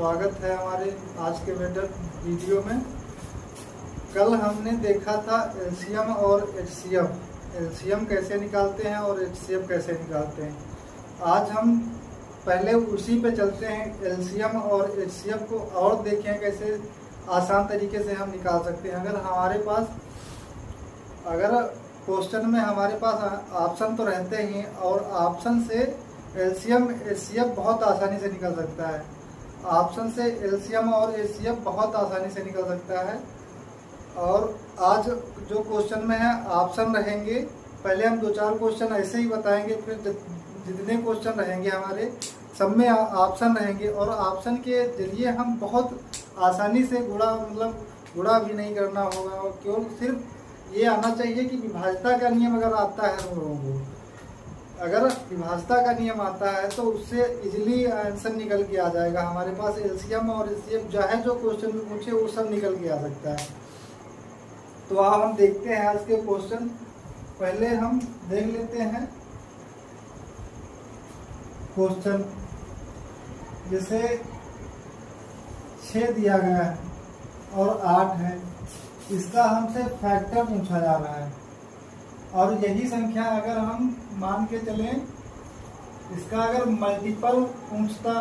स्वागत है हमारे आज के वीडियो में। कल हमने देखा था एलसीएम और एचसीएफ। एलसीएम कैसे निकालते हैं और एचसीएफ कैसे निकालते हैं। आज हम पहले उसी पे चलते हैं, एलसीएम और एचसीएफ को, और देखें कैसे आसान तरीके से हम निकाल सकते हैं। अगर क्वेश्चन में हमारे पास ऑप्शन तो रहते ही, और ऑप्शन से एलसीएम एचसीएफ बहुत आसानी से निकल सकता है। ऑप्शन से एलसीएम और एचसीएफ बहुत आसानी से निकल सकता है। और आज जो क्वेश्चन में है ऑप्शन रहेंगे, पहले हम 2-4 क्वेश्चन ऐसे ही बताएंगे, फिर जितने क्वेश्चन रहेंगे हमारे सब में ऑप्शन रहेंगे, और ऑप्शन के जरिए हम बहुत आसानी से गुणा भी नहीं करना होगा, और केवल सिर्फ ये आना चाहिए कि विभाज्यता का नियम अगर आता है हम लोगों को, अगर विभाज्यता का नियम आता है तो उससे इजीली आंसर निकल के आ जाएगा। हमारे पास एलसीएम और एचसीएफ चाहे जो क्वेश्चन में पूछे वो सब निकल के आ सकता है। तो अब हम देखते हैं आज के क्वेश्चन। पहले हम देख लेते हैं क्वेश्चन। जैसे 6 दिया गया है और 8 है, इसका हमसे फैक्टर पूछा जा रहा है, और यही संख्या अगर हम मान के चलें, इसका अगर मल्टीपल पूछता,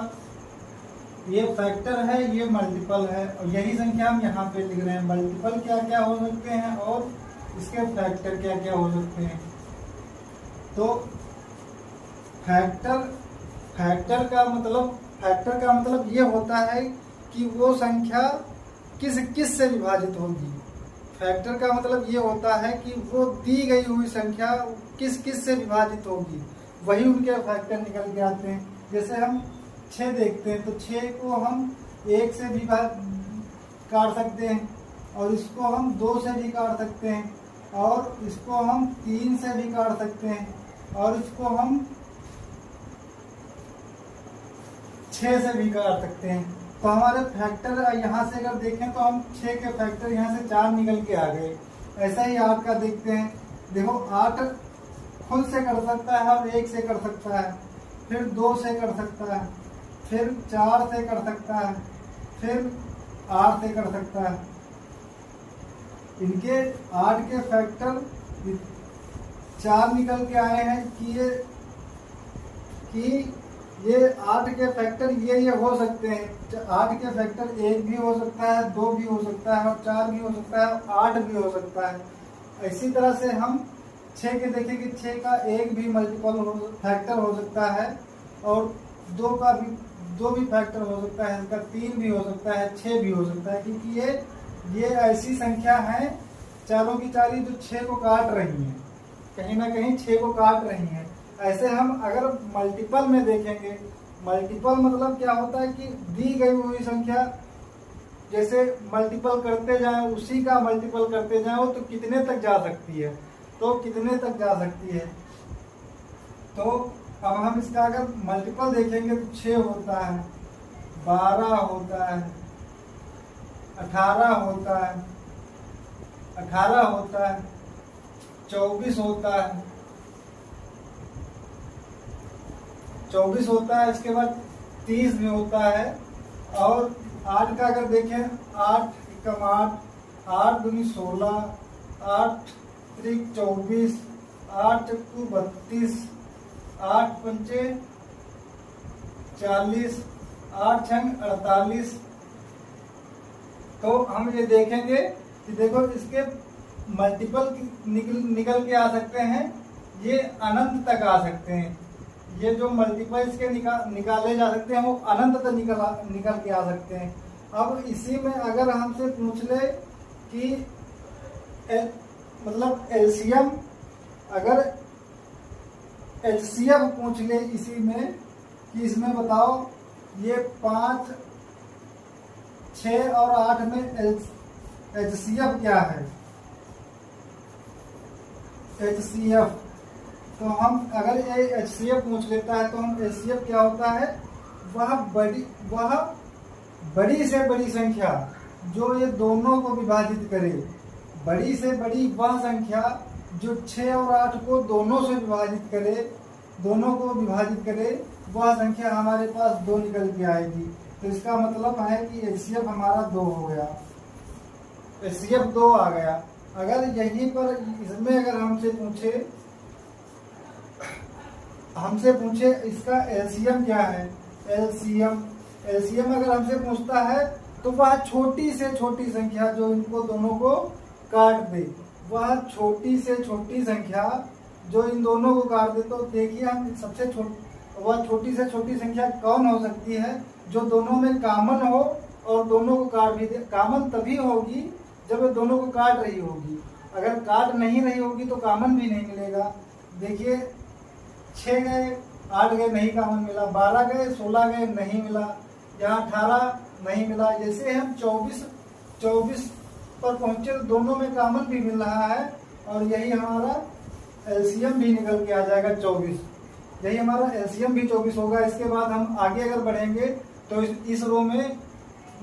ये फैक्टर है, ये मल्टीपल है, और यही संख्या हम यहाँ पे लिख रहे हैं। मल्टीपल क्या क्या हो सकते हैं और इसके फैक्टर क्या क्या हो सकते हैं। तो फैक्टर का मतलब ये होता है कि वो संख्या किस से विभाजित होगी। फैक्टर का मतलब ये होता है कि वो दी गई हुई संख्या किस से विभाजित होगी, वही उनके फैक्टर निकल के आते हैं। जैसे हम 6 देखते हैं, तो 6 को हम 1 से भी काट सकते हैं, और इसको हम 2 से भी काट सकते हैं, और इसको हम 3 से भी काट सकते हैं, और इसको हम 6 से भी काट सकते हैं। तो हमारे फैक्टर यहाँ से अगर देखें तो हम 6 के फैक्टर यहाँ से 4 निकल के आ गए। ऐसा ही 8 का देखते हैं, देखो 8 खुद से कर सकता है और 1 से कर सकता है, फिर 2 से कर सकता है, फिर 4 से कर सकता है, फिर 8 से कर सकता है। इनके 8 के फैक्टर 4 निकल के आए हैं कि ये 8 के फैक्टर ये हो सकते हैं। 8 के फैक्टर 1 भी हो सकता है, 2 भी हो सकता है, और 4 भी हो सकता है, और 8 भी हो सकता है। इसी तरह से हम 6 के देखें कि 6 का 1 भी मल्टीपल फैक्टर हो सकता है, और 2 भी फैक्टर हो सकता है, इसका 3 भी हो सकता है, 6 भी हो सकता है, क्योंकि ये ऐसी संख्या है चारों की चारी जो 6 को काट रही हैं, कहीं ना कहीं 6 को काट रही हैं। ऐसे हम अगर मल्टीपल में देखेंगे, मल्टीपल मतलब क्या होता है कि दी गई हुई संख्या जैसे मल्टीपल करते जाएं, उसी का मल्टीपल करते जाएं, तो कितने तक जा सकती है, तो अब हम इसका अगर मल्टीपल देखेंगे तो 6 होता है, 12 होता है, 18 होता है, 24 होता है, इसके बाद 30 भी होता है। और 8 का अगर देखें, 8 एकम 8, 8 दूनी 16, 8 त्रिक 24, 8 चक्कू 32, 8 पंचे 40, 8 छंग 48। तो हम ये देखेंगे कि देखो इसके मल्टीपल निकल के आ सकते हैं, ये अनंत तक आ सकते हैं। ये जो मल्टीपल इसके निकाले जा सकते हैं वो अनंत तक निकल के आ सकते हैं। अब इसी में अगर हमसे पूछ ले कि मतलब एलसीएम, अगर एचसीएफ पूछ ले इसी में कि इसमें बताओ ये 5, 6 और 8 में एचसीएफ क्या है। एचसीएफ तो हम अगर ये एचसीएफ पूछ लेता है तो हम एचसीएफ क्या होता है, वह बड़ी से बड़ी संख्या जो ये दोनों को विभाजित करे, बड़ी से बड़ी वह संख्या जो 6 और 8 को दोनों से विभाजित करे, वह संख्या हमारे पास 2 निकल के आएगी। तो इसका मतलब है कि HCF हमारा 2 हो गया, HCF 2 आ गया। अगर यहीं पर इसमें अगर हमसे पूछे इसका LCM क्या है, LCM अगर हमसे पूछता है तो वह छोटी से छोटी संख्या जो इनको दोनों को काट दे, वह छोटी से छोटी संख्या जो इन दोनों को काट दे। तो देखिए हम वह छोटी से छोटी संख्या कौन हो सकती है जो दोनों में कॉमन हो और दोनों को काट भी दे। कॉमन तभी होगी जब ये दोनों को काट रही होगी, अगर काट नहीं रही होगी तो कॉमन भी नहीं मिलेगा। देखिए 6 गए 8 गए नहीं कॉमन मिला, 12 गए 16 गए नहीं मिला, यहाँ 18 नहीं मिला। जैसे हम 24 पर पहुंचे तो दोनों में कॉमन भी मिल रहा है और यही हमारा LCM भी निकल के आ जाएगा 24। यही हमारा LCM भी 24 होगा। इसके बाद हम आगे अगर बढ़ेंगे तो इस रो में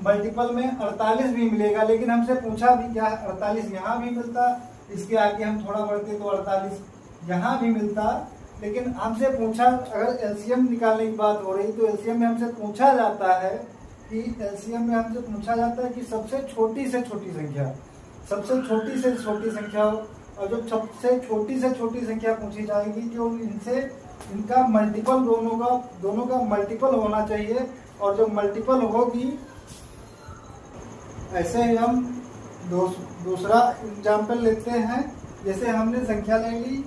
मल्टीपल में 48 भी मिलेगा, लेकिन हमसे पूछा भी क्या है, 48 यहाँ भी मिलता, इसके आगे हम थोड़ा बढ़ते तो 48 यहाँ भी मिलता। लेकिन हमसे पूछा, अगर LCM निकालने की बात हो रही तो LCM में हमसे पूछा जाता है कि सबसे छोटी से छोटी संख्या हो, और जो सबसे छोटी से छोटी संख्या पूछी जाएगी जो इनका मल्टीपल दोनों का मल्टीपल होना चाहिए, और जो मल्टीपल होगी। ऐसे ही हम दूसरा एग्जाम्पल लेते हैं। जैसे हमने संख्या ले ली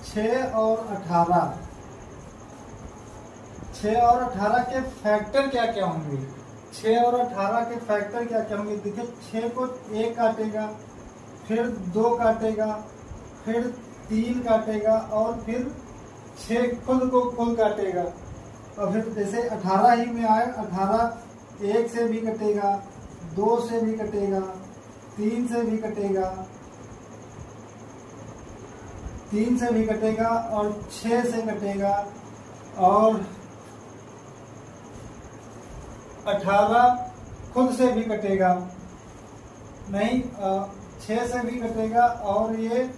6 और 18। 6 और 18 के फैक्टर क्या क्या होंगे? 6 और 18 के फैक्टर क्या क्या होंगे? देखिए 6 को 1 काटेगा, फिर 2 काटेगा, फिर 3 काटेगा, और फिर 6 खुद को कुल काटेगा। और फिर जैसे 18 ही में आए, 18 1 से भी कटेगा, 2 से भी कटेगा, 3 से भी कटेगा, 3 से भी कटेगा, और 6 से कटेगा, और 18 खुद से भी कटेगा, नहीं 6 से भी कटेगा, और ये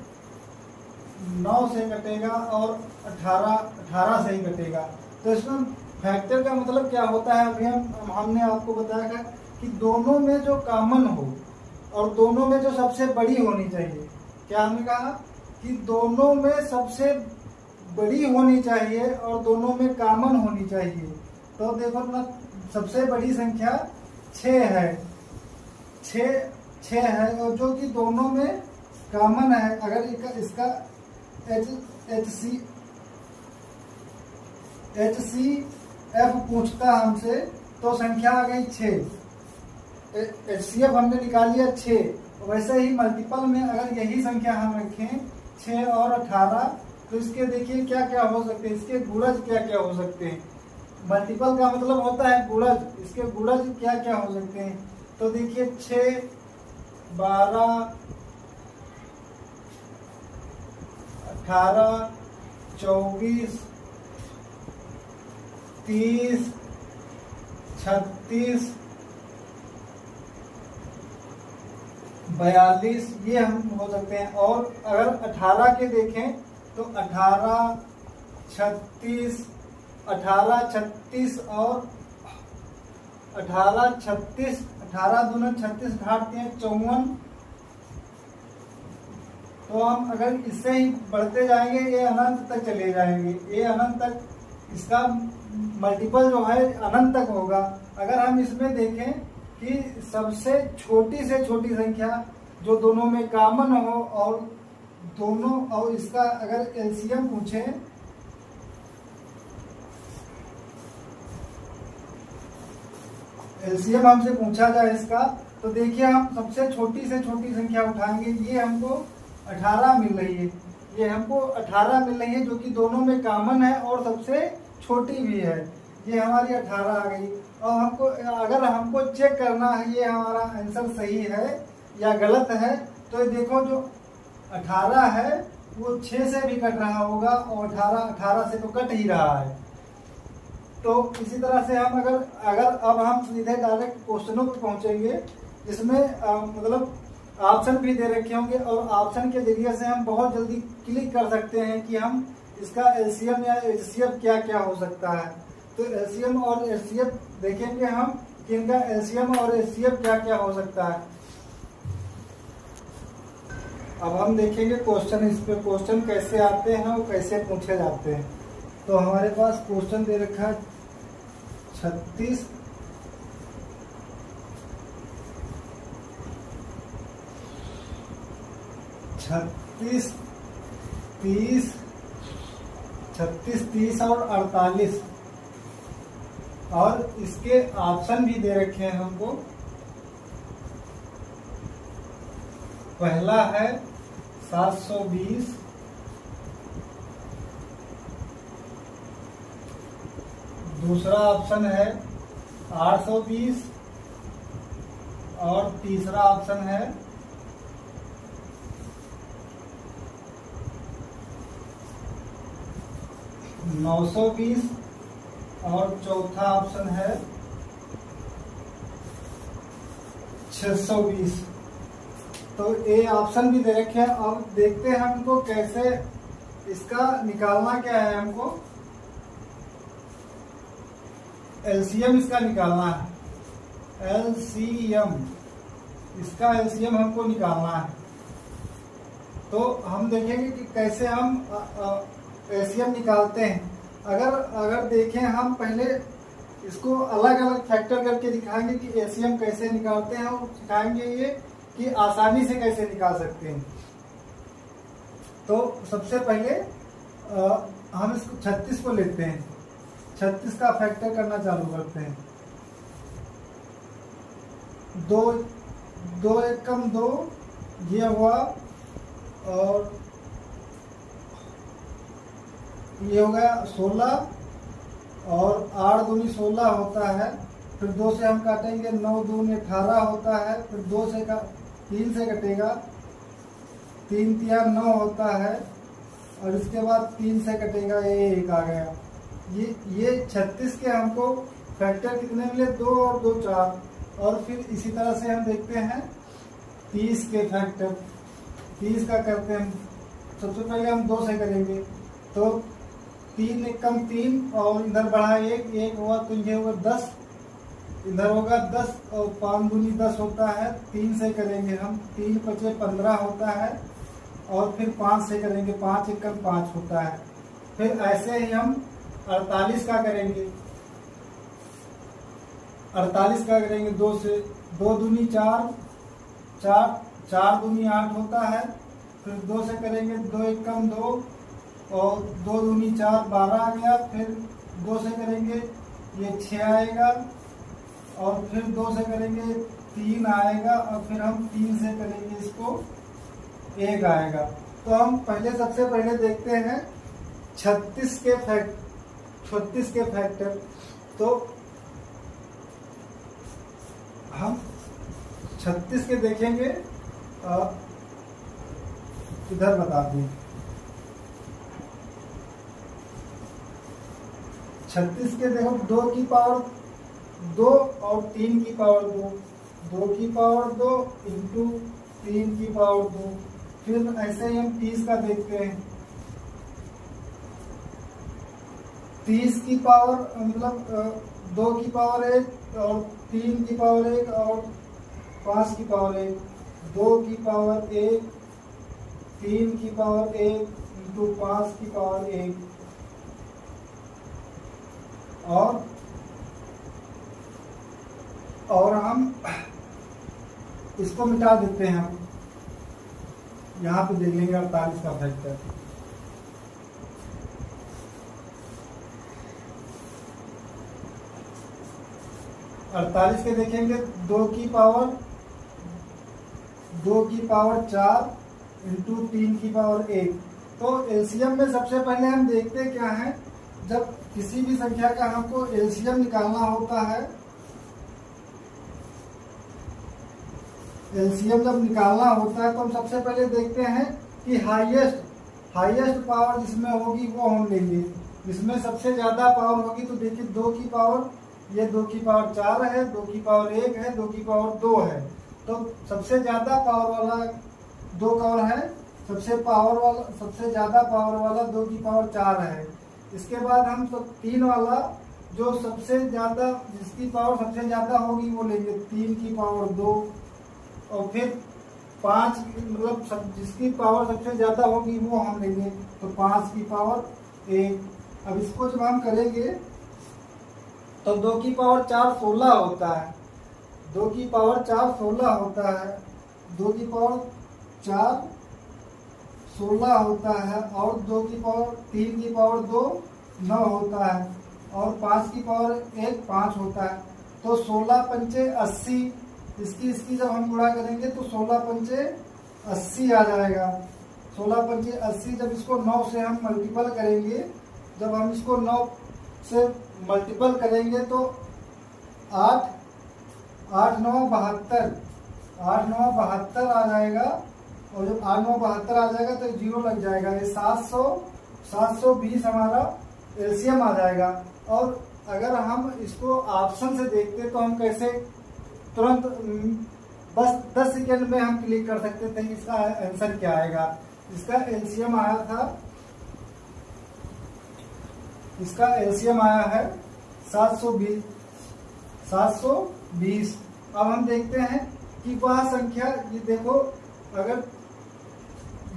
9 से कटेगा, और 18 से ही कटेगा। तो इसमें फैक्टर का मतलब क्या होता है? अभी हमने आपको बताया था कि दोनों में जो कॉमन हो और दोनों में जो सबसे बड़ी होनी चाहिए। क्या हमने कहा कि दोनों में सबसे बड़ी होनी चाहिए और दोनों में कॉमन होनी चाहिए। तो देखो ना, सबसे बड़ी संख्या 6 है, 6 है, और जो कि दोनों में कॉमन है। अगर इसका HCF पूछता हमसे तो संख्या आ गई 6, HCF हमने निकाल लिया 6। वैसे ही मल्टीपल में अगर यही संख्या हम रखें 6 और 18, तो इसके देखिए क्या क्या हो सकते हैं, इसके गुणज क्या क्या हो सकते हैं। मल्टीपल का मतलब होता है गुणज, इसके गुणज क्या क्या हो सकते हैं। तो देखिए 6, 12, 18, 24, 30, 36, 42, ये हम हो सकते हैं। और अगर 18 के देखें तो 18, 36, 18 और 18 36, 18 दूना 36 घाटते हैं 54। तो हम अगर इससे ही बढ़ते जाएंगे ये अनंत तक चले जाएंगे, ये अनंत तक, इसका मल्टीपल जो है अनंत तक होगा। अगर हम इसमें देखें कि सबसे छोटी से छोटी संख्या जो दोनों में कॉमन हो और इसका अगर LCM पूछे, LCM हमसे पूछा जाए इसका, तो देखिए हम सबसे छोटी से छोटी संख्या उठाएंगे। ये हमको 18 मिल रही है, ये हमको 18 मिल रही है जो कि दोनों में कॉमन है और सबसे छोटी भी है। ये हमारी 18 आ गई। और अगर हमको चेक करना है ये हमारा आंसर सही है या गलत है, तो देखो जो 18 है वो 6 से भी कट रहा होगा और 18 से तो कट ही रहा है। तो इसी तरह से हम अगर अब हम सीधे डायरेक्ट क्वेश्चनों पर पहुंचेंगे, जिसमें मतलब ऑप्शन भी दे रखे होंगे और ऑप्शन के जरिए से हम बहुत जल्दी क्लिक कर सकते हैं कि हम इसका LCM या HCF क्या क्या हो सकता है। तो LCM और HCF देखेंगे हम कि इनका एलसीएम और एचसीएफ क्या क्या हो सकता है। अब हम देखेंगे क्वेश्चन, इस पे क्वेश्चन कैसे आते हैं और कैसे पूछे जाते हैं। तो हमारे पास क्वेश्चन दे रखा है 36 30 और 48 और इसके ऑप्शन भी दे रखे हैं हमको। पहला है 720, दूसरा ऑप्शन है 820 और तीसरा ऑप्शन है 920 और चौथा ऑप्शन है 620। तो ये ऑप्शन भी दे रखे हैं। अब देखते हैं हमको कैसे इसका निकालना क्या है। हमको एलसीएम इसका निकालना है। एलसीएम, इसका एलसीएम हमको निकालना है। तो हम देखेंगे कि कैसे हम एलसीएम निकालते हैं। अगर देखें हम पहले इसको अलग अलग फैक्टर करके दिखाएंगे कि एलसीएम कैसे निकालते हैं और सिखाएंगे ये कि आसानी से कैसे निकाल सकते हैं। तो सबसे पहले हम इसको 36 को लेते हैं। 36 का फैक्टर करना चालू करते हैं। 2 एक कम 2 ये हुआ और ये हो गया 16 और 8 दूनी 16 होता है। फिर 2 से हम काटेंगे 9 दूनी 18 होता है। फिर 3 से कटेगा 3 तिया 9 होता है और इसके बाद 3 से कटेगा ये 1 आ गया। ये 36 के हमको फैक्टर कितने मिले 2 और 2 4। और फिर इसी तरह से हम देखते हैं 30 के फैक्टर। 30 का करते हैं सबसे पहले हम 2 से करेंगे तो 3 एक कम 3 और इधर बढ़ा 1 हुआ तो ये होगा 10, इधर होगा 10 और 5 दूनी 10 होता है। 3 से करेंगे हम 3 5 15 होता है और फिर 5 से करेंगे 5 एक कम 5 होता है। फिर ऐसे ही हम 48 का करेंगे। 48 का करेंगे 2 से 2 दूनी 4 4 दूनी 8 होता है। फिर 2 से करेंगे 2 एक कम 2 और 2 दूनी 4 12 आ गया। फिर 2 से करेंगे ये 6 आएगा और फिर 2 से करेंगे 3 आएगा और फिर हम 3 से करेंगे इसको 1 आएगा। तो हम सबसे पहले देखते हैं 36 के फैक्टर। तो हम 36 के देखेंगे, इधर बता दें 36 के देखो 2 की पावर 2 और 3 की पावर 2, 2 की पावर 2 इंटू 3 की पावर 2। फिर ऐसे ही हम 30 का देखते हैं। 30 की पावर मतलब 2 की पावर 1 और 3 की पावर 1 और 5 की पावर 1, 2 की पावर 1 3 की पावर 1 इंटू 5 की पावर 1 और हम इसको मिटा देते हैं। हम यहाँ पे देख लेंगे 48 का फैक्टर। अड़तालीस के देखेंगे 2 की पावर 4 इंटू 3 की पावर 1। तो एलसीएम में सबसे पहले हम देखते क्या है, जब किसी भी संख्या का हमको एलसीएम निकालना होता है, एलसीएम जब निकालना होता है तो हम सबसे पहले देखते हैं कि हाईएस्ट पावर जिसमें होगी वो हम लेंगे। जिसमें सबसे ज्यादा पावर होगी तो देखिए 2 की पावर, ये 2 की पावर 4 है, 2 की पावर 1 है, 2 की पावर 2 है। तो सबसे ज्यादा पावर वाला 2 कौन है, सबसे ज्यादा पावर वाला 2 की पावर 4 है। इसके बाद हम तो 3 वाला जो सबसे ज़्यादा, जिसकी पावर सबसे ज़्यादा होगी वो लेंगे 3 की पावर 2, और फिर 5 मतलब जिसकी पावर सबसे ज़्यादा होगी वो हम लेंगे, तो 5 की पावर 1। अब इसको जब हम करेंगे तो 2 की पावर 4 16 होता है, 2 की पावर 4 16 होता है, 2 की पावर 4 16 होता है, और 2 की पावर 3 की पावर 2 9 होता है, और 5 की पावर 1 5 होता है। तो 16 पंचे 80, इसकी जब हम गुणा करेंगे तो 16 पंचे 80 आ जाएगा। 16 पंचे 80, जब इसको 9 से हम मल्टीपल करेंगे, जब हम इसको 9 से मल्टीपल करेंगे तो 8 8 9 72, 8 9 72 आ जाएगा, और जब 8 9 72 आ जाएगा तो 0 लग जाएगा, ये 720 हमारा एलसीएम आ जाएगा। और अगर हम इसको ऑप्शन से देखते तो हम कैसे तुरंत बस 10 सेकेंड में हम क्लिक कर सकते थे कि इसका आंसर क्या आएगा। इसका एलसीएम आया था, इसका एलसीएम आया है 720। अब हम देखते हैं कि वह संख्या, ये देखो, अगर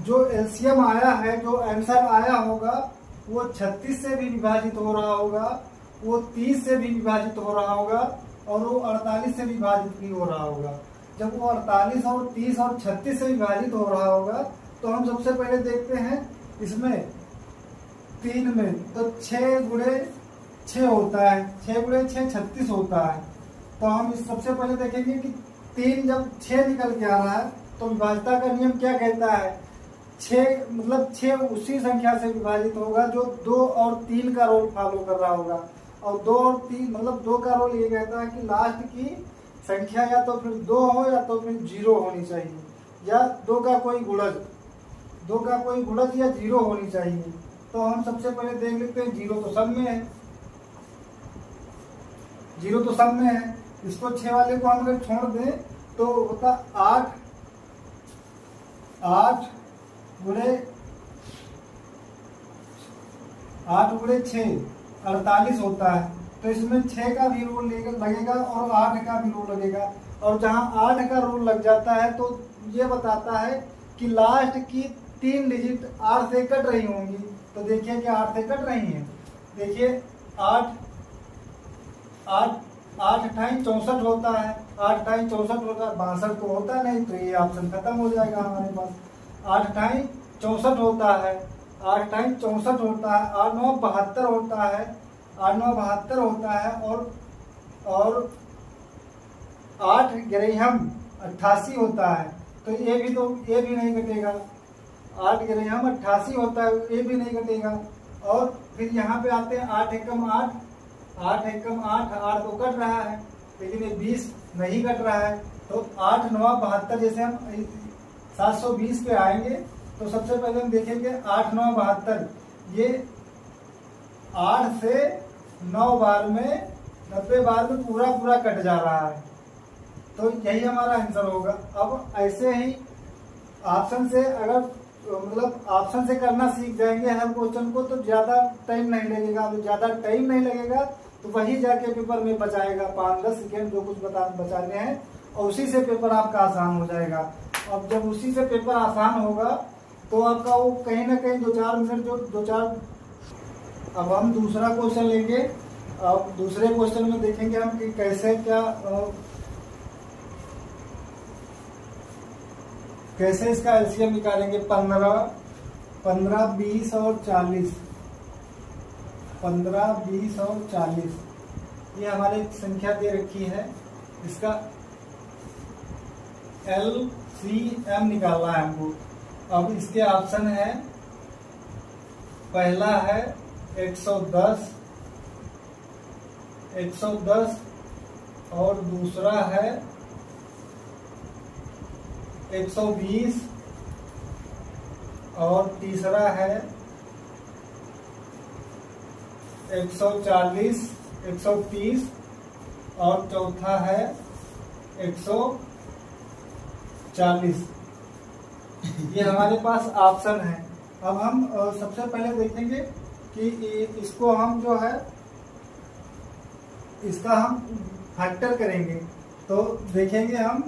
जो एलसीएम आया है, जो आंसर आया होगा वो 36 से भी विभाजित हो रहा होगा, वो 30 से भी विभाजित हो रहा होगा, और वो 48 से विभाजित भी हो रहा होगा। जब वो 48 और 30 और 36 से विभाजित हो रहा होगा तो हम सबसे पहले देखते हैं इसमें 3 में, तो 6 गुणे 6 होता है, 6 गुणे 6 36 होता है। तो हम इस सबसे पहले देखेंगे कि 3 जब 6 निकल के आ रहा है तो विभाज्यता का नियम क्या कहता है, 6 मतलब 6 उसी संख्या से विभाजित होगा जो 2 और 3 का रोल फॉलो कर रहा होगा। और 2 और 3 मतलब 2 का रोल ये कहता है कि लास्ट की संख्या या तो फिर 2 हो या तो फिर 0 होनी चाहिए, या 2 का कोई गुणज, 2 का कोई गुणज या 0 होनी चाहिए। तो हम सबसे पहले देख लेते हैं, 0 तो सब में है, 0 तो सब में है। इसको 6 वाले को हम अगर छोड़ दें तो होता 8 गुणे 6 48 होता है। तो इसमें 6 का भी रोल लगेगा और 8 का भी रोल लगेगा, और जहां 8 का रोल लग जाता है तो ये बताता है कि लास्ट की 3 डिजिट 8 से कट रही होंगी। तो देखिए कि 8 से कट रही हैं, देखिए 8 टाइम 64 होता है, 8 टाइम 64 होता है, 62 तो होता नहीं, तो ये ऑप्शन खत्म हो जाएगा हमारे पास। 8 टाइम 64 होता है, 8 टाइम 64 होता है, 8 9 72 होता है, 8 9 72 होता है, और 8 ग्रेहम 88 होता है। तो ये भी नहीं कटेगा, 8 ग्रेहम 88 होता है, ये भी नहीं कटेगा। और फिर यहाँ पे आते हैं 8 एकम 8, 8 एकम 8, 8 तो कट रहा है, लेकिन ये 20 नहीं कट रहा है। तो 8 9 72, जैसे हम 720 पे आएंगे तो सबसे पहले हम देखेंगे 8 9 72, ये 8 से 9 बार में 90 बार में पूरा कट जा रहा है, तो यही हमारा आंसर होगा। अब ऐसे ही ऑप्शन से अगर मतलब ऑप्शन से करना सीख जाएंगे हर क्वेश्चन को तो ज्यादा टाइम नहीं लगेगा। तो ज्यादा टाइम नहीं लगेगा तो वही जाके पेपर में बचाएगा 5-10 सेकेंड जो कुछ बचाने हैं, और उसी से पेपर आपका आसान हो जाएगा। अब जब उसी से पेपर आसान होगा तो आपका वो कहीं ना कहीं 2-4 मिनट अब हम दूसरा क्वेश्चन लेंगे। अब दूसरे क्वेश्चन में देखेंगे हम कि कैसे इसका एलसीएम निकालेंगे। 15 20 और 40, 15 20 और 40 ये हमारी संख्या दे रखी है, इसका एलसीएम निकालना है हमको। अब इसके ऑप्शन है, पहला है 110 और दूसरा है 120 और तीसरा है 140 130 और चौथा है 140। ये हमारे पास ऑप्शन है। अब हम सबसे पहले देखेंगे कि इसको हम जो है इसका हम फैक्टर करेंगे तो देखेंगे हम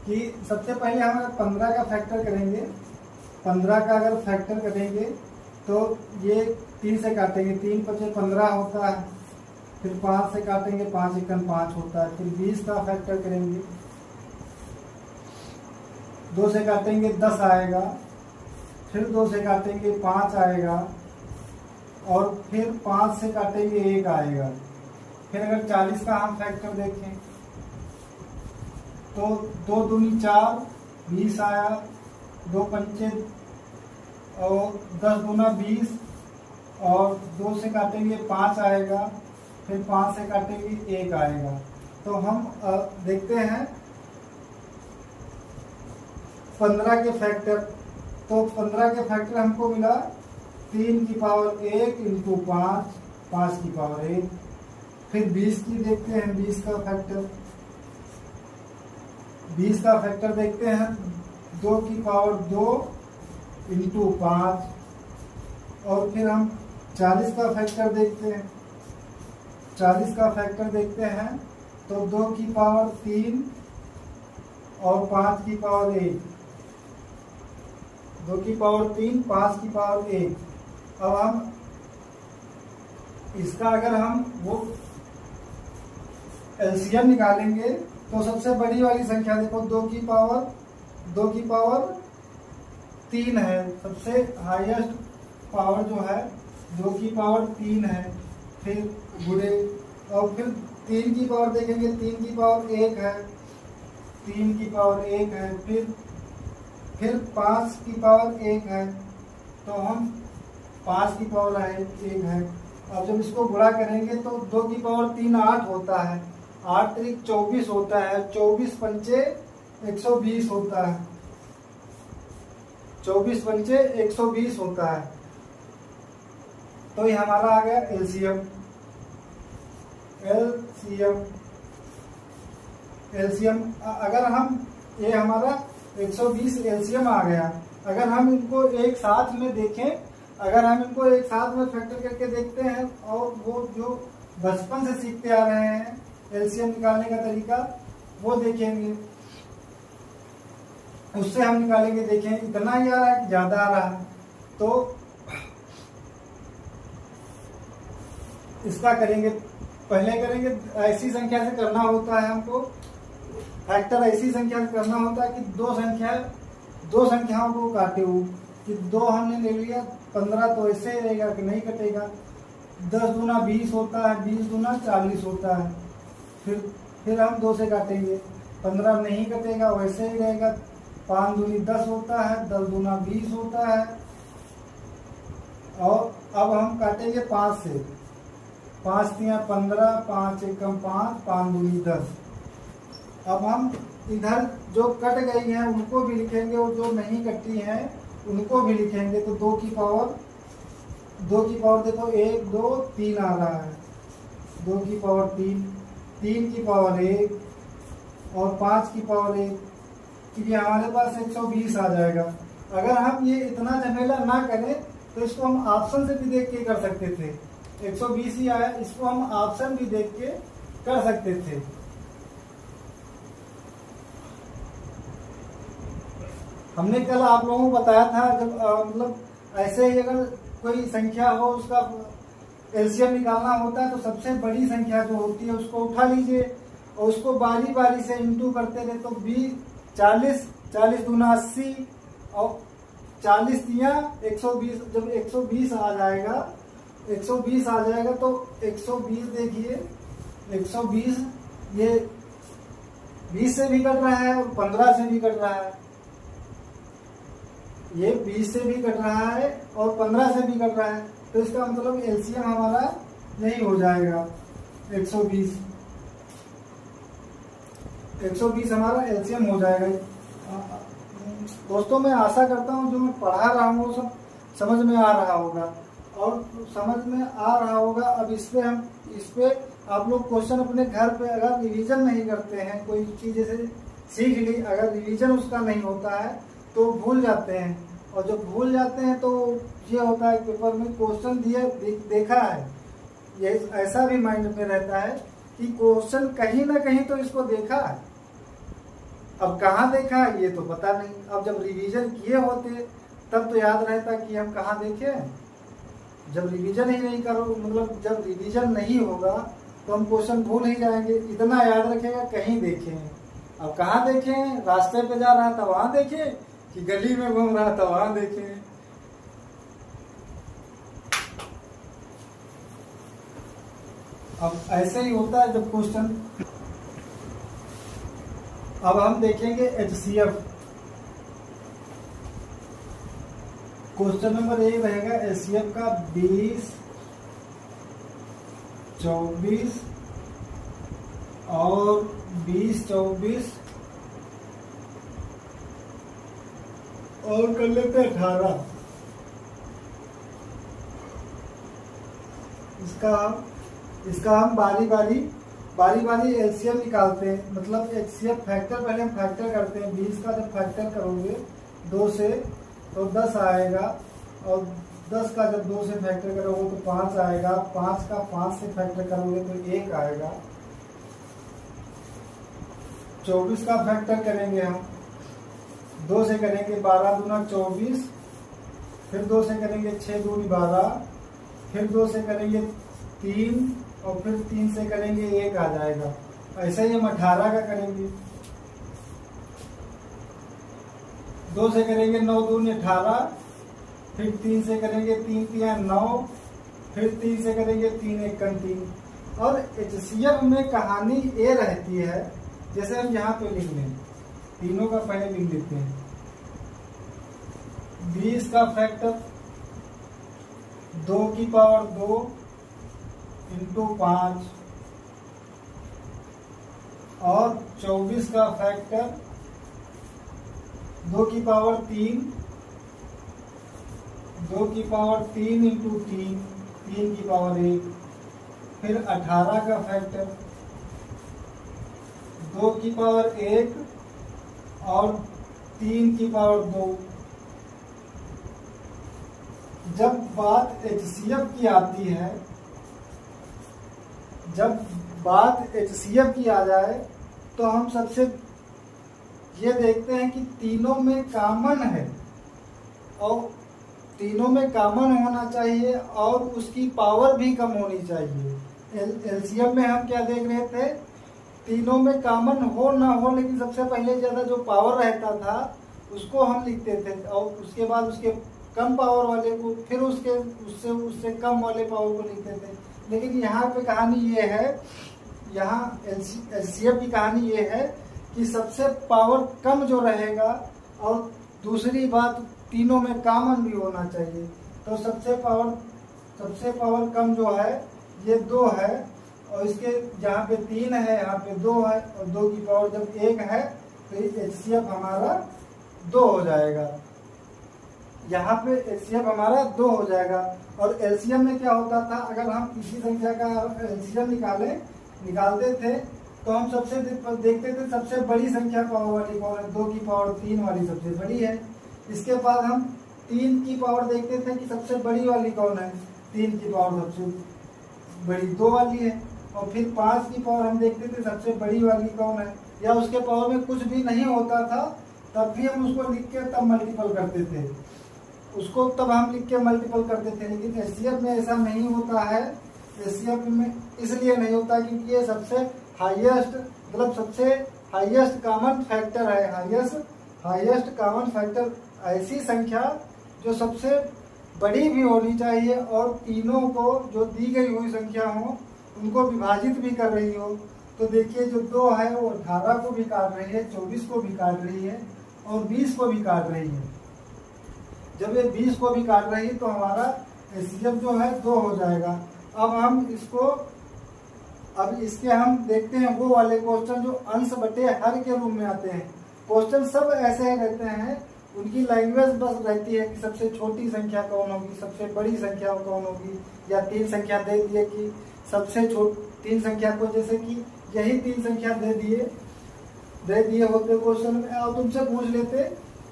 कि सबसे पहले हम 15 का फैक्टर करेंगे। 15 का अगर फैक्टर करेंगे तो ये 3 से काटेंगे, 3 पचे 15 होता है। फिर 5 से काटेंगे, 5 एकम 5 होता है। फिर 20 का फैक्टर करेंगे, 2 से काटेंगे 10 आएगा। फिर 2 से काटेंगे 5 आएगा। और फिर 5 से काटेंगे 1 आएगा। फिर अगर 40 का हम फैक्टर देखें तो 2 दूनी 4, 20 आया। 2 पंचे और 10 दूना 20 और 2 से काटेंगे 5 आएगा। फिर 5 से काटेंगे 1 आएगा। तो हम देखते हैं 15 के फैक्टर। तो 15 के फैक्टर हमको मिला 3 की पावर 1 इंटू 5, 5 की पावर 1। फिर 20 की देखते हैं, 20 का फैक्टर। 20 का फैक्टर देखते हैं 2 की पावर 2 इंटू 5। और फिर हम 40 का फैक्टर देखते हैं। 40 का फैक्टर देखते हैं तो 2 की पावर 3 और 5 की पावर 1। 2 की पावर 3, 5 की पावर 1। अब हम इसका अगर हम वो एलसीएम निकालेंगे तो सबसे बड़ी वाली संख्या देखो 2 की पावर 3 है। सबसे हाईएस्ट पावर जो है 2 की पावर 3 है। फिर गुणे, और फिर 3 की पावर देखेंगे, 3 की पावर 1 है। 3 की पावर 1 है। फिर 5 की पावर 1 है। तो हम 5 की पावर 1 है। अब जब इसको गुणा करेंगे तो 2 की पावर 3 8 होता है। 8 त्रिक 24 होता है। 24 पंचे 120 होता है। 24 पंचे 120 होता है। तो ये हमारा आ गया एलसीएम। एलसीएम अगर हम, ये हमारा 120 एलसीएम आ गया। अगर हम इनको एक साथ में देखें, अगर हम इनको एक साथ में फैक्टर करके देखते हैं और वो जो बचपन से सीखते आ रहे हैं एलसीएम निकालने का तरीका, वो देखेंगे, उससे हम निकालेंगे। देखें इतना ही आ रहा है कि ज्यादा आ रहा है। तो इसका करेंगे, पहले करेंगे ऐसी संख्या से करना होता है हमको फैक्टर। ऐसी संख्या से करना होता है कि दो संख्याओं को काटे हो कि 2 हमने ले लिया, 15 तो ऐसे ही रहेगा कि नहीं कटेगा। 10 दूना 20 होता है, 20 दूना 40 होता है। फिर हम 2 से काटेंगे, 15 नहीं कटेगा, वैसे ही रहेगा। 5 दूनी 10 होता है, 10 दूना 20 होता है। और अब हम काटेंगे 5 से। 5 तिया 15, 5 एकम 5, 5 दूनी 10। अब हम इधर जो कट गई हैं उनको भी लिखेंगे और जो नहीं कटी हैं उनको भी लिखेंगे। तो 2 की पावर देखो 1 2 3 आ रहा है। 2 की पावर 3, 3 की पावर 1 और 5 की पावर 1, क्योंकि हमारे पास 120 आ जाएगा। अगर हम ये इतना झमेला ना करें तो इसको हम ऑप्शन से भी देख के कर सकते थे। 120 ही आया, इसको हम ऑप्शन भी देख के कर सकते थे। हमने कल आप लोगों को बताया था जब मतलब ऐसे ही अगर कोई संख्या हो उसका एलसीएम निकालना होता है तो सबसे बड़ी संख्या जो होती है उसको उठा लीजिए और उसको बारी बारी से इंटू करते रहे। तो 40 दूना 80 और 40 दिया 120। जब 120 आ जाएगा, 120 आ जाएगा तो 120 देखिए 120 ये 20 से भी कट रहा है और 15 से भी कट रहा है। ये 20 से भी कट रहा है और 15 से भी कट रहा है। तो इसका मतलब एलसीएम हमारा यही हो जाएगा 120। 120 हमारा एलसीएम हो जाएगा। दोस्तों मैं आशा करता हूँ जो मैं पढ़ा रहा हूँ वो सब समझ में आ रहा होगा और समझ में आ रहा होगा। अब इस पे आप लोग क्वेश्चन अपने घर पे अगर रिवीजन नहीं करते हैं, कोई चीज़ जैसे सीख ली, अगर रिवीजन उसका नहीं होता है तो भूल जाते हैं। और जब भूल जाते हैं तो ये होता है पेपर में क्वेश्चन दिया देखा है, ये ऐसा भी माइंड में रहता है कि क्वेश्चन कहीं ना कहीं तो इसको देखा है। अब कहाँ देखा ये तो पता नहीं। अब जब रिवीजन किए होते तब तो याद रहता कि हम कहाँ देखे। जब रिवीजन ही नहीं करो, मतलब जब रिवीजन नहीं होगा तो हम क्वेश्चन भूल ही जाएंगे। इतना याद रखेगा कहीं देखे हैं। अब कहाँ देखे हैं? रास्ते पे जा रहा था वहां देखे, कि गली में घूम रहा था वहां देखे हैं। अब ऐसे ही होता है जब क्वेश्चन। अब हम देखेंगे HCF। क्वेश्चन नंबर 1 रहेगा HCF का 20, 24 और 20, 24 और कर लेते 18। इसका हम बारी बारी एलसीएम निकालते हैं। मतलब HCF फैक्टर पहले हम फैक्टर करते हैं। 20 का जब फैक्टर करोगे 2 से तो 10 आएगा, और 10 का जब 2 से फैक्टर करोगे तो 5 आएगा। 5 का 5 से फैक्टर करोगे तो 1 आएगा। 24 का फैक्टर करेंगे हम 2 से करेंगे 12 दूना 24, फिर 2 से करेंगे 6 दूनी 12, फिर 2 से करेंगे 3 और फिर 3 से करेंगे 1 आ जाएगा। ऐसे ही हम 18 का करेंगे। 2 से करेंगे 9 दूनी 18, फिर 3 से करेंगे 3 3 9, फिर 3 से करेंगे 3 1 3। और HCF में कहानी ये रहती है, जैसे हम यहाँ पे लिख लें, तीनों का पहले लिख लेते हैं। 20 का फैक्टर 2 की पावर 2 इंटू 5 और 24 का फैक्टर 2 की पावर 3, 2 की पावर 3 इंटू 3, 3 की पावर 1। फिर 18 का फैक्टर 2 की पावर 1 और 3 की पावर 2। जब बात HCF की आती है, जब बात HCF की आ जाए तो हम सबसे ये देखते हैं कि तीनों में कॉमन है, और तीनों में कॉमन होना चाहिए और उसकी पावर भी कम होनी चाहिए। LCM में हम क्या देख रहे थे? तीनों में कॉमन हो ना हो, लेकिन सबसे पहले ज़्यादा जो पावर रहता था उसको हम लिखते थे, और उसके बाद उसके कम पावर वाले को, फिर उससे कम वाले पावर को लिखते थे। लेकिन यहाँ पे कहानी ये है, यहाँ HCF की कहानी ये है कि सबसे पावर कम जो रहेगा, और दूसरी बात तीनों में कॉमन भी होना चाहिए। तो सबसे पावर कम जो है ये 2 है, और इसके यहाँ पे 3 है, यहाँ पे 2 है, और 2 की पावर जब 1 है तो HCF हमारा 2 हो जाएगा। यहाँ पे HCF हमारा 2 हो जाएगा। और LCM में क्या होता था, अगर हम किसी संख्या का LCM निकालते थे तो हम सबसे देखते थे सबसे बड़ी संख्या पावर वाली कौन है। 2 की पावर 3 वाली सबसे बड़ी है। इसके बाद हम 3 की पावर देखते थे कि सबसे बड़ी वाली कौन है। 3 की पावर सबसे बड़ी 2 वाली है। और फिर 5 की पावर हम देखते थे सबसे बड़ी वाली कौन है, या उसके पावर में कुछ भी नहीं होता था तब भी हम उसको लिख के तब मल्टीपल करते थे, उसको तब हम लिख के मल्टीपल करते थे। लेकिन HCF में ऐसा नहीं होता है। HCF में इसलिए नहीं होता क्योंकि ये सबसे हाईएस्ट, मतलब सबसे हाईएस्ट कॉमन फैक्टर है। हाईएस्ट कॉमन फैक्टर ऐसी संख्या जो सबसे बड़ी भी होनी चाहिए और तीनों को जो दी गई हुई संख्या हो उनको विभाजित भी कर रही हो। तो देखिए जो 2 है वो 18 को भी काट रही है, 24 को भी काट रही है और 20 को भी काट रही है। जब ये 20 को भी काट रही है तो हमारा HCF जो है 2 हो जाएगा। अब इसके हम देखते हैं वो वाले क्वेश्चन जो अंश बटे हर के रूप में आते हैं। क्वेश्चन सब ऐसे रहते हैं, उनकी लैंग्वेज बस रहती है कि सबसे छोटी संख्या कौन होगी, सबसे बड़ी संख्या कौन होगी, या 3 संख्या दे दिए कि सबसे छोटी 3 संख्या को, जैसे कि यही 3 संख्या दे दिए होते क्वेश्चन में, और तुमसे पूछ लेते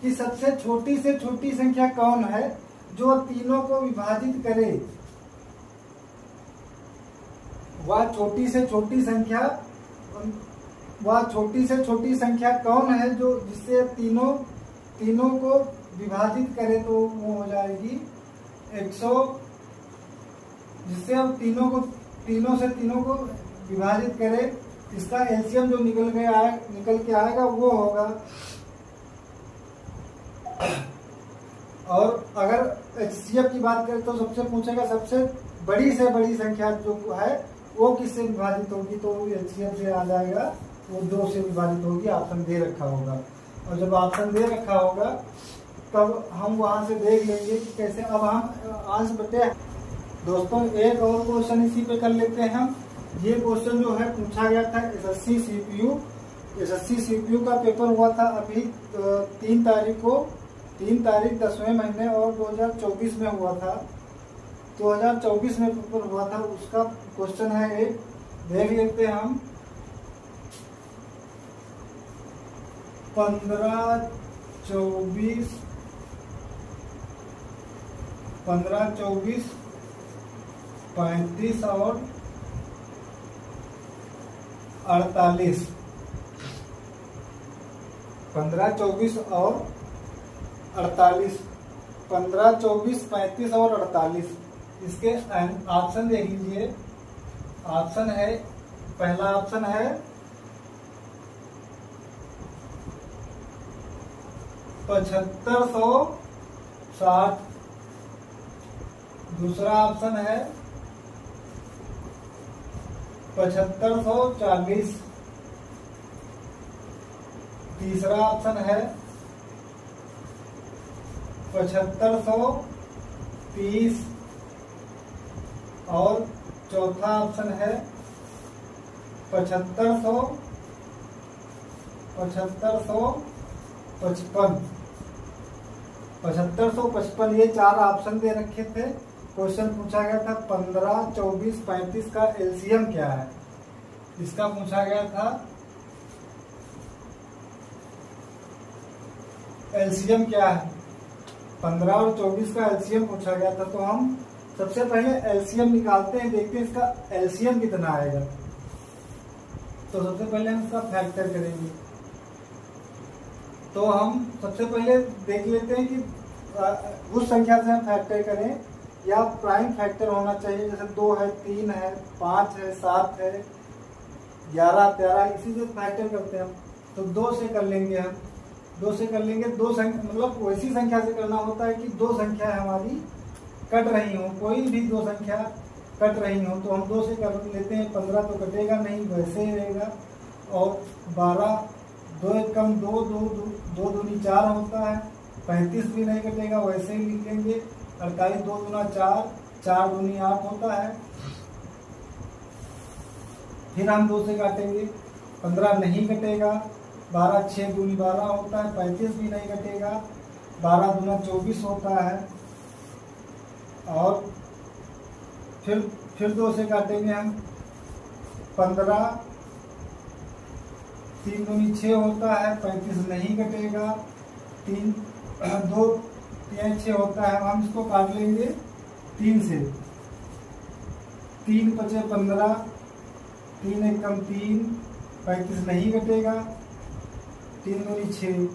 कि सबसे छोटी से छोटी संख्या कौन है जो तीनों को विभाजित करे। वह छोटी से छोटी संख्या कौन है जो जिससे तीनों को विभाजित करे तो वो हो जाएगी 100। जिससे हम तीनों को विभाजित करे, इसका एलसीएम जो निकल के आएगा वो होगा। और अगर एचसीएफ की बात करें तो सबसे पूछेगा सबसे बड़ी से बड़ी संख्या जो है वो किससे विभाजित होगी, तो एचसीएफ से आ जाएगा वो 2 से विभाजित होगी। ऑप्शन दे रखा होगा, और जब ऑप्शन दे रखा होगा तब हम वहां से देख लेंगे कि कैसे। अब हम आज बटे दोस्तों एक और क्वेश्चन इसी पे कर लेते हैं हम। ये क्वेश्चन जो है पूछा गया था एसएससी सीपीयू का पेपर हुआ था अभी 3 तारीख 10वें महीने और 2024 में हुआ था। 2024 में पेपर हुआ था, उसका क्वेश्चन है एक, देख लेते हैं हम। 15, 24, 35 और 48। 15, 24 और 48। 15, 24, 35 और 48 इसके ऑप्शन देख लीजिए। ऑप्शन है, पहला ऑप्शन है 7560। दूसरा ऑप्शन है 7540। तीसरा ऑप्शन है 7530 और चौथा ऑप्शन है 7555। 7555 ये 4 ऑप्शन दे रखे थे। क्वेश्चन पूछा गया था 15, 24, 35 का एलसीएम क्या है, इसका पूछा गया था एलसीएम क्या है। 15 और 24 का एलसीएम पूछा गया था, तो हम सबसे पहले एलसीएम निकालते हैं, देखते हैं इसका एलसीएम कितना आएगा। तो सबसे पहले हम इसका फैक्टर करेंगे। तो हम सबसे पहले देख लेते हैं कि उस संख्या से हम फैक्टर करें या प्राइम फैक्टर होना चाहिए, जैसे 2 है, 3 है, 5 है, 7 है, 11, 13, इसी से फैक्टर करते हैं हम। तो 2 से कर लेंगे हम, 2 से कर लेंगे। 2 संख्या मतलब वैसी संख्या से करना होता है कि 2 संख्या हमारी कट रही हो, कोई भी 2 संख्या कट रही हो तो हम 2 से कर लेते हैं। 15 तो कटेगा नहीं, वैसे ही रहेगा। और 12, 2 एक कम 2 दूनी 4 होता है। 35 भी नहीं कटेगा, वैसे ही लिख लेंगे। 48, 2 दूना 4, 4 दूनी 8 होता है। फिर हम 2 से काटेंगे, 15 नहीं कटेगा। 12, 6 दूनी 12 होता है। 35 भी नहीं कटेगा। 12 दूना 24 होता है। और फिर 2 से काटेंगे हम। 15, 3 दूनी 6 होता है। 35 नहीं कटेगा। 3, 2, 3, 6 होता है। हम इसको काट लेंगे 3 से। 3 5 15, 3 एक कम 3, 35 नहीं कटेगा। 3 दूनी 6।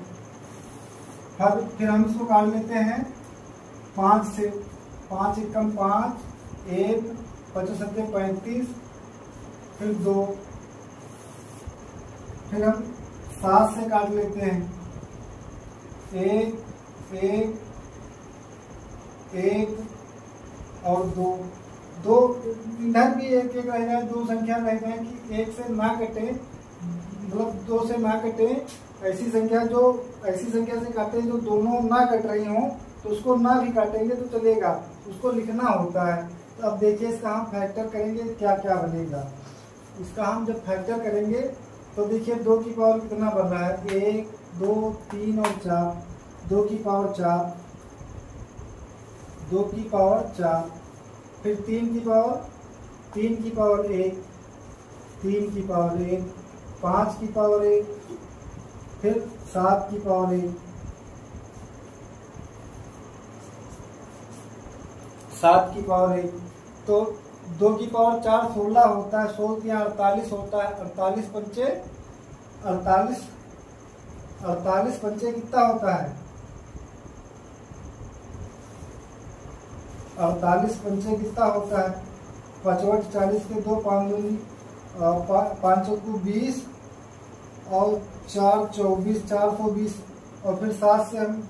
फिर हम इसको काट लेते हैं 5 से। 5 एक कम 5, 1, 5 7 35, फिर 2। फिर हम 7 से काट लेते हैं 1, 1, 1 और 2। इधर भी एक रहेगा, 2 संख्या रहेगा कि 1 से ना कटे, मतलब 2 से ना कटे। ऐसी संख्या से काटे जो दोनों ना कट रही हो, तो उसको ना भी काटेंगे तो चलेगा, उसको लिखना होता है। तो अब देखिए इसका हम फैक्टर करेंगे, क्या क्या बनेगा। इसका हम जब फैक्टर करेंगे तो देखिए 2 की पावर कितना बन रहा है, 1, 2, 3 और 4। 2 की पावर 4, 2 की पावर 4, फिर 3 की पावर 1, 3 की पावर 1, 5 की पावर 1, फिर 7 की पावर 1, 7 की पावर 1। तो 2 की पावर 4 16 होता है, 16 या 48 होता है, 48 पंचे 48, 48 पंचे कितना होता है? 48 पंचे कितना होता है? 5 40 के 2 5 चौकू 20 और 4 24 420 और फिर 7 से हम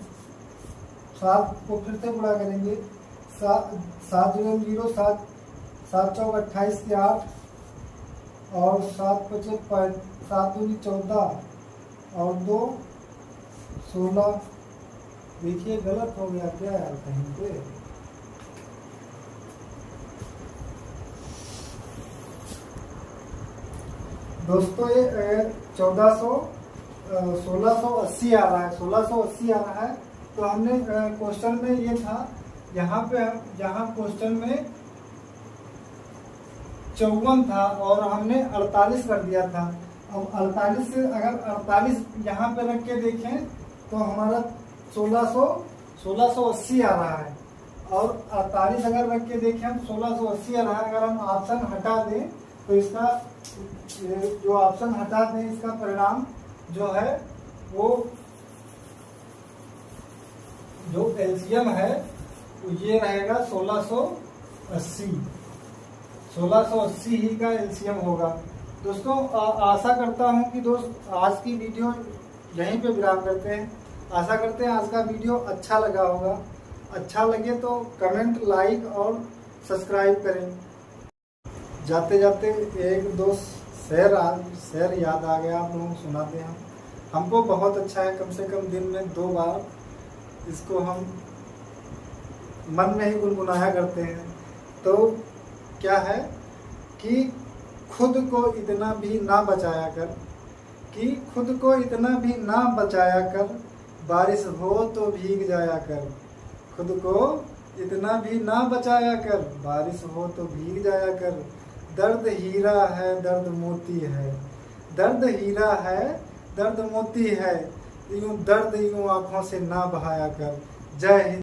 7 को फिर से गुणा करेंगे। 7 0 7 7 चौक 28 के 8 और 7 पचे 7 दूनी 14 और 2 16। देखिए गलत हो गया क्या यार कहीं पे? दोस्तों ये 1680 आ रहा है, 1680 आ रहा है। तो हमने क्वेश्चन में ये था, यहाँ क्वेश्चन में 54 था और हमने 48 कर दिया था। अब 48 से अगर 48 यहाँ पे रख के देखें तो हमारा 1680 आ रहा है और 48 अगर रख के देखें हम 1680 आ रहा है। अगर हम ऑप्शन हटा दें तो इसका जो ऑप्शन हटा दें इसका परिणाम जो है वो जो एलसीएम है ये रहेगा 1680 ही का एलसीएम होगा। दोस्तों आशा करता हूं कि दोस्त आज की वीडियो यहीं पे विराम करते हैं। आशा करते हैं आज का वीडियो अच्छा लगा होगा। अच्छा लगे तो कमेंट, लाइक और सब्सक्राइब करें। जाते जाते एक दो शेर याद आ गया, आप लोगों को सुनाते हैं। हमको बहुत अच्छा है, कम से कम दिन में 2 बार इसको हम मन में ही गुनगुनाया करते हैं। तो क्या है कि खुद को इतना भी ना बचाया कर, बारिश हो तो भीग जाया कर। खुद को इतना भी ना बचाया कर, बारिश हो तो भीग जाया कर। दर्द हीरा है दर्द मोती है, दर्द हीरा है दर्द मोती है। यूं दर्द यूं आंखों से ना बहाया कर। जय हिंद।